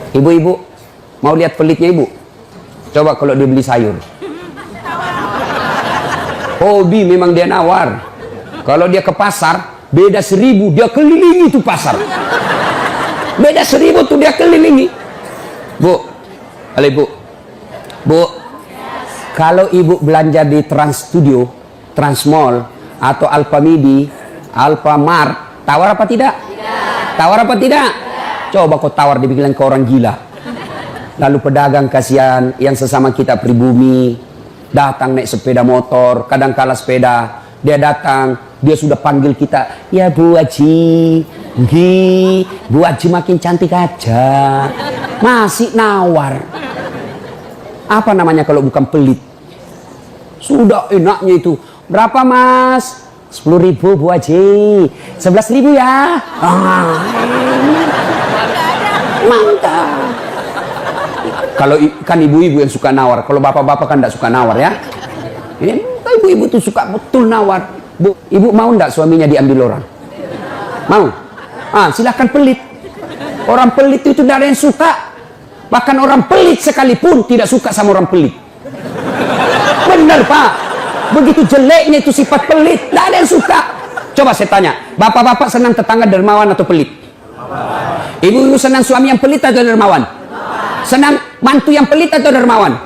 Ibu-ibu, mau lihat pelitnya ibu? Coba kalau dia beli sayur. Hobi memang dia nawar. Kalau dia ke pasar, beda 1000, dia kelilingi tuh pasar. Beda 1000 tuh dia kelilingi. Bu, halo ibu. Bu, kalau ibu belanja di Trans Studio, Trans Mall, atau Alfamidi, Alfamart, tawar apa tidak? Tidak. Tawar apa tidak? Tidak. Coba kau tawar, dibilang ke orang gila. Lalu pedagang kasihan yang sesama kita pribumi, datang naik sepeda motor, kadang kala sepeda, dia datang, dia sudah panggil kita, ya Bu Haji, Bu Haji makin cantik aja, masih nawar. Apa namanya kalau bukan pelit? Sudah enaknya itu, berapa mas? 10.000 Bu Haji, 11.000 ya. Mantap. Kalau kan ibu-ibu yang suka nawar, kalau bapak-bapak kan tidak suka nawar ya. Ini ibu-ibu tuh suka betul nawar. Bu, ibu mau ndak suaminya diambil orang? Mau? Silahkan pelit. Orang pelit itu tidak ada yang suka. Bahkan orang pelit sekalipun tidak suka sama orang pelit. Benar Pak. Begitu jeleknya itu sifat pelit, tidak ada yang suka. Coba saya tanya, bapak-bapak senang tetangga dermawan atau pelit? Ibu-ibu senang suami yang pelit atau dermawan? Senang mantu yang pelit atau dermawan?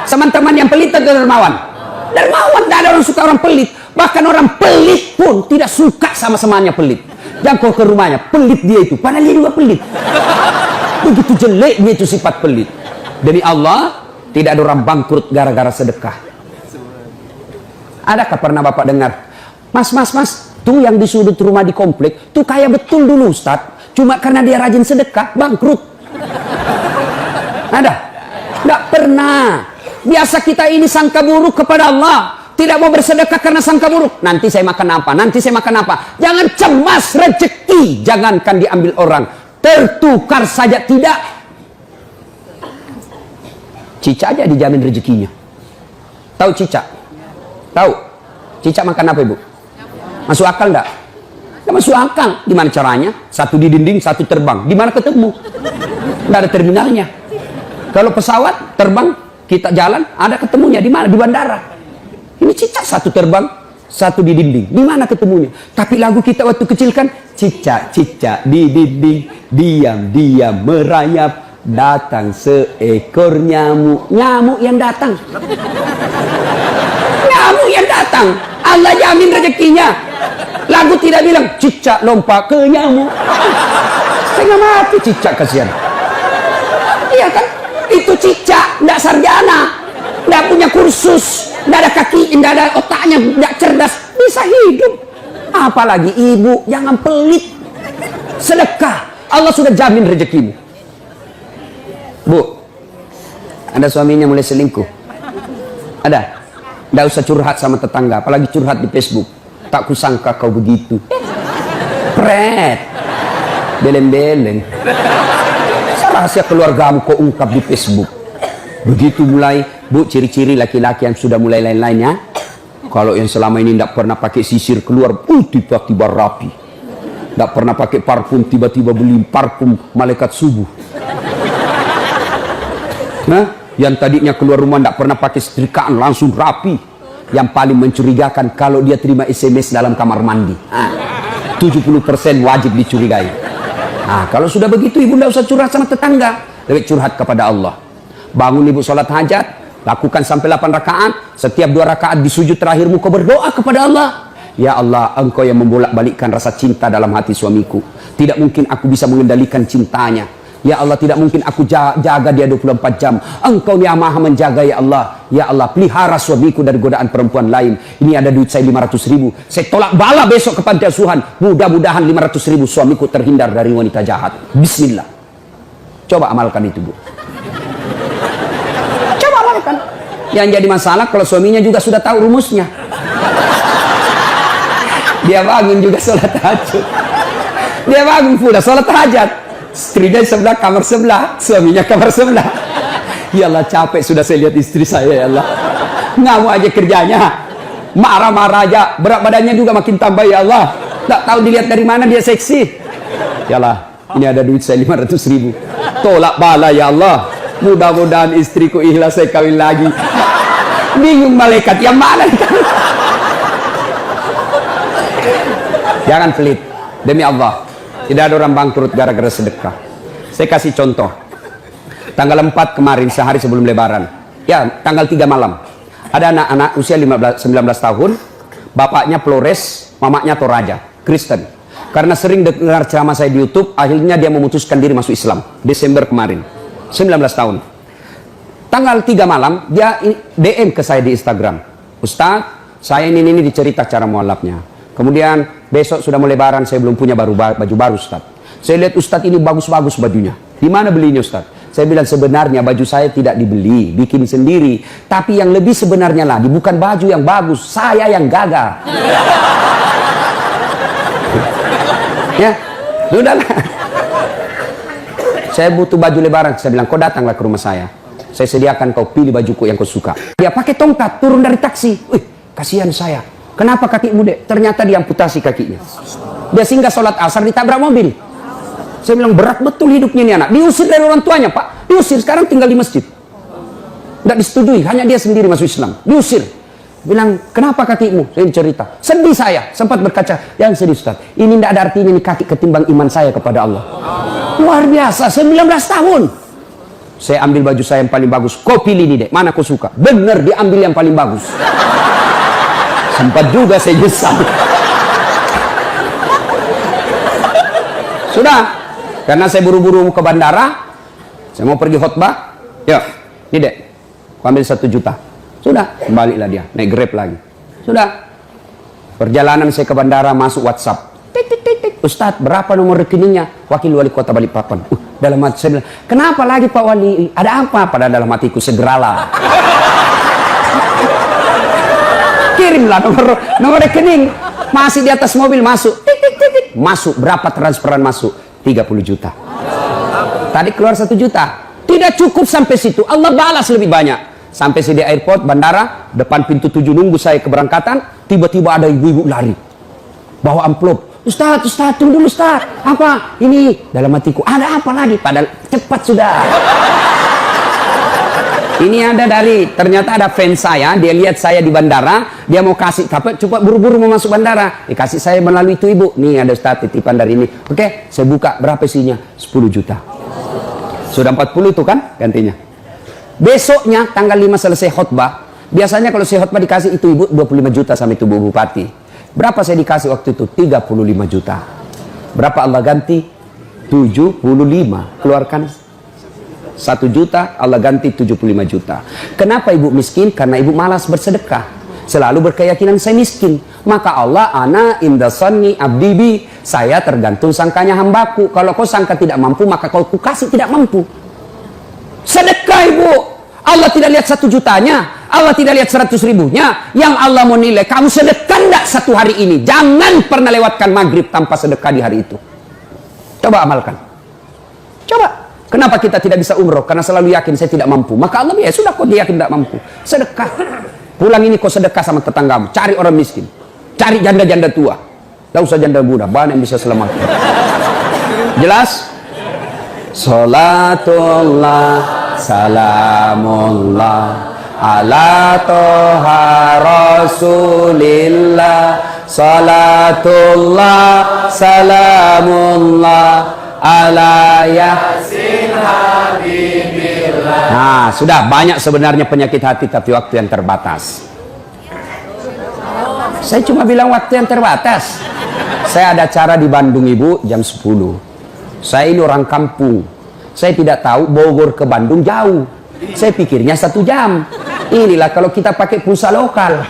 Teman-teman yang pelit atau dermawan? Dermawan, tidak ada orang suka orang pelit. Bahkan orang pelit pun tidak suka sama semuanya pelit. Jangkau ke rumahnya, pelit dia itu, padahal dia juga pelit. Begitu jeleknya itu sifat pelit. Demi Allah, tidak ada orang bangkrut gara-gara sedekah. Adakah pernah bapak dengar, mas, tuh yang di sudut rumah di komplek, tuh kaya betul dulu Ustaz, cuma karena dia rajin sedekah, bangkrut. Ada? Tidak pernah. Biasa kita ini sangka buruk kepada Allah. Tidak mau bersedekah karena sangka buruk. Nanti saya makan apa? Nanti saya makan apa? Jangan cemas rezeki. Jangankan diambil orang. Tertukar saja tidak. Cicak aja dijamin rezekinya. Tahu cicak? Tahu? Cicak makan apa ibu? Masuk akal enggak? Tidak masuk akal. Gimana caranya? Satu di dinding, satu terbang. Di mana ketemu? Tidak ada terminalnya. Kalau pesawat terbang, kita jalan, ada ketemunya di mana? Di bandara. Ini cicak satu terbang, satu di dinding. Di mana ketemunya? Tapi lagu kita waktu kecil kan, cicak di dinding, diam merayap, datang seekor nyamuk. Nyamuk yang datang. Nyamuk yang datang. Allah jamin rezekinya. Lagu tidak bilang cicak lompat ke nyamuk. Setengah mati cicak, kasihan. Iya kan? Itu cicak, tidak sarjana, tidak punya kursus, tidak ada kaki, tidak ada otaknya, tidak cerdas, bisa hidup. Apalagi ibu, jangan pelit. Sedekah, Allah sudah jamin rezekimu. Bu, ada suaminya mulai selingkuh? Ada? Tidak usah curhat sama tetangga, apalagi curhat di Facebook. Tak kusangka kau begitu. Pret, beleng-beleng. Rahasia keluargamu kau ungkap di Facebook. Begitu mulai, bu, ciri-ciri laki-laki yang sudah mulai lain-lainnya. Kalau yang selama ini tidak pernah pakai sisir keluar, tiba-tiba rapi. Tidak pernah pakai parfum, tiba-tiba beli parfum malaikat subuh. Nah, yang tadinya keluar rumah tidak pernah pakai setrikaan, langsung rapi. Yang paling mencurigakan kalau dia terima SMS dalam kamar mandi. 70% wajib dicurigai. Nah, kalau sudah begitu ibu tidak usah curhat sama tetangga, lebih curhat kepada Allah. Bangun ibu sholat hajat, lakukan sampai 8 rakaat. Setiap 2 rakaat di sujud terakhirmu kau berdoa kepada Allah. Ya Allah, engkau yang membolak-balikkan rasa cinta dalam hati suamiku. Tidak mungkin aku bisa mengendalikan cintanya. Ya Allah, tidak mungkin aku jaga dia 24 jam. Engkau yang maha menjaga ya Allah. Ya Allah, pelihara suamiku dari godaan perempuan lain. Ini ada duit saya 500.000. Saya tolak bala besok ke panti asuhan. Mudah-mudahan 500.000 suamiku terhindar dari wanita jahat. Bismillah. Coba amalkan itu, Bu. Coba amalkan. Yang jadi masalah kalau suaminya juga sudah tahu rumusnya. Dia bangun juga sholat tahajud. Dia bangun pula sholat tahajud. Istrinya sebelah, kamar sebelah, suaminya kamar sebelah. Ya Allah, capek sudah saya lihat istri saya, ya Allah. Ngamuk aja kerjanya, marah-marah aja, berat badannya juga makin tambah, ya Allah. Tak tahu dilihat dari mana dia seksi. Ya Allah, ini ada duit saya 500.000. Tolak bala ya Allah. Mudah-mudahan istriku ikhlas saya kawin lagi. Bingung malaikat yang mana? Jangan pelit. Demi Allah, tidak ada orang bangkrut gara-gara sedekah. Saya kasih contoh. Tanggal 4 kemarin, sehari sebelum lebaran. Ya, tanggal 3 malam. Ada anak-anak usia 19 tahun. Bapaknya Flores, mamanya Toraja, Kristen. Karena sering dengar ceramah saya di YouTube, akhirnya dia memutuskan diri masuk Islam. Desember kemarin. 19 tahun. Tanggal 3 malam, dia DM ke saya di Instagram. Ustaz, saya ini dicerita cara mualafnya. Kemudian besok sudah mau lebaran, saya belum punya baju baru Ustaz. Saya lihat Ustaz ini bagus-bagus bajunya. Di mana belinya Ustaz? Saya bilang sebenarnya baju saya tidak dibeli, bikin sendiri. Tapi yang lebih sebenarnya lagi, bukan baju yang bagus, saya yang gagal. Ya, sudahlah. Saya butuh baju lebaran. Saya bilang, kau datanglah ke rumah saya. Saya sediakan, kau pilih bajuku yang kau suka. Dia pakai tongkat, turun dari taksi. Wih, kasihan saya. Kenapa kakimu, Dek? Ternyata diamputasi kakinya. Dia singgah sholat asar, ditabrak mobil. Saya bilang, berat betul hidupnya ini anak. Diusir dari orang tuanya, Pak. Diusir, sekarang tinggal di masjid. Tidak disetujui, hanya dia sendiri masuk Islam. Diusir. Bilang, kenapa kakimu? Saya cerita. Sedih saya, sempat berkaca. Yang sedih, Ustaz. Ini tidak ada artinya ini kaki ketimbang iman saya kepada Allah. Luar biasa, 19 tahun. Saya ambil baju saya yang paling bagus. Kau pilih nih, Dek. Mana kau suka? Bener, diambil yang paling bagus. Sempat juga saya nyesal. Sudah. Karena saya buru-buru ke bandara. Saya mau pergi khutbah. Yuk, ini Dek. Kau ambil 1 juta. Sudah, kembalilah dia. Naik Grab lagi. Sudah. Perjalanan saya ke bandara, masuk WhatsApp. Tik, tik, tik, tik. Ustadz, berapa nomor rekeningnya? Wakil Wali Kota Balikpapan. Dalam hati saya bilang, kenapa lagi Pak Wali? Ada apa? Pada dalam hatiku, segeralah. Kirimlah nomor rekening. Masih di atas mobil, masuk. Tik, tik, tik, tik. Masuk. Berapa transferan masuk? 30 juta. Tadi keluar 1 juta. Tidak cukup sampai situ. Allah balas lebih banyak. Sampai saya di airport, bandara, depan pintu 7 nunggu saya keberangkatan. Tiba-tiba ada ibu-ibu lari. Bawa amplop. Ustaz, tunggu dulu Ustaz. Apa? Ini dalam hatiku. Ada apa lagi? Padahal cepat sudah. Ini ada ternyata ada fans saya, dia lihat saya di bandara, dia mau kasih, cepat buru-buru mau masuk bandara, dikasih saya melalui itu ibu, nih ada Ustaz titipan dari ini. Oke, saya buka, berapa isinya? 10 juta. Sudah 40 itu kan gantinya. Besoknya tanggal 5 selesai khutbah, biasanya kalau saya khutbah dikasih itu ibu 25 juta sama itu Bu Bupati. Berapa saya dikasih waktu itu? 35 juta. Berapa Allah ganti? 75. Keluarkan 1 juta, Allah ganti 75 juta. Kenapa ibu miskin? Karena ibu malas bersedekah. Selalu berkeyakinan saya miskin. Maka Allah, ana inda sanni abdibi. Saya tergantung sangkanya hambaku. Kalau kau sangka tidak mampu, maka kau kasih tidak mampu. Sedekah ibu. Allah tidak lihat 1 jutanya. Allah tidak lihat 100 ribunya. Yang Allah mau nilai, kamu sedekah enggak 1 hari ini. Jangan pernah lewatkan maghrib tanpa sedekah di hari itu. Coba amalkan. Coba. Kenapa kita tidak bisa umroh? Karena selalu yakin saya tidak mampu. Maka Allah ya sudah, kau yakin tidak mampu. Sedekah. Pulang ini kau sedekah sama tetanggamu. Cari orang miskin. Cari janda-janda tua. Tidak usah janda muda. Banyak yang bisa selamat. Jelas? Salatullah, salamullah, ala toha rasulillah. Salatullah, salamullah, ala yasin habibillah. Nah, sudah banyak sebenarnya penyakit hati, tapi waktu yang terbatas. Saya cuma bilang waktu yang terbatas. Saya ada acara di Bandung ibu jam 10. Saya ini orang kampung. Saya tidak tahu Bogor ke Bandung jauh. Saya pikirnya 1 jam. Inilah kalau kita pakai pulsa lokal.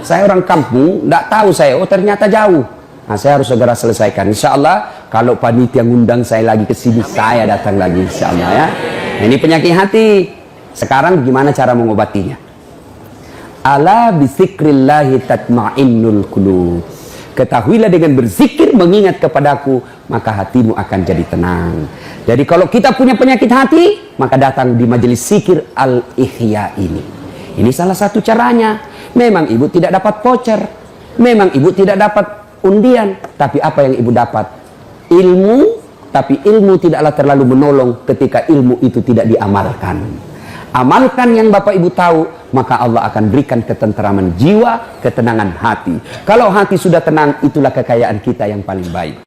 Saya orang kampung, tidak tahu saya. Oh ternyata jauh. Nah, saya harus segera selesaikan. Insya Allah, kalau panitia ngundang saya lagi ke sini, saya datang lagi. Insya Allah ya. Nah, ini penyakit hati. Sekarang gimana cara mengobatinya? Ala bizikrillahi tatma'innul qulub. Ketahuilah dengan berzikir mengingat kepadaku, maka hatimu akan jadi tenang. Jadi kalau kita punya penyakit hati, maka datang di majelis zikir Al-Ihya ini. Ini salah satu caranya. Memang ibu tidak dapat voucher. Memang ibu tidak dapat undian. Tapi apa yang ibu dapat? Ilmu tapi ilmu tidaklah terlalu menolong ketika ilmu itu tidak diamalkan. Amalkan yang Bapak Ibu tahu, maka Allah akan berikan ketenteraman jiwa, ketenangan hati. Kalau hati sudah tenang, itulah kekayaan kita yang paling baik.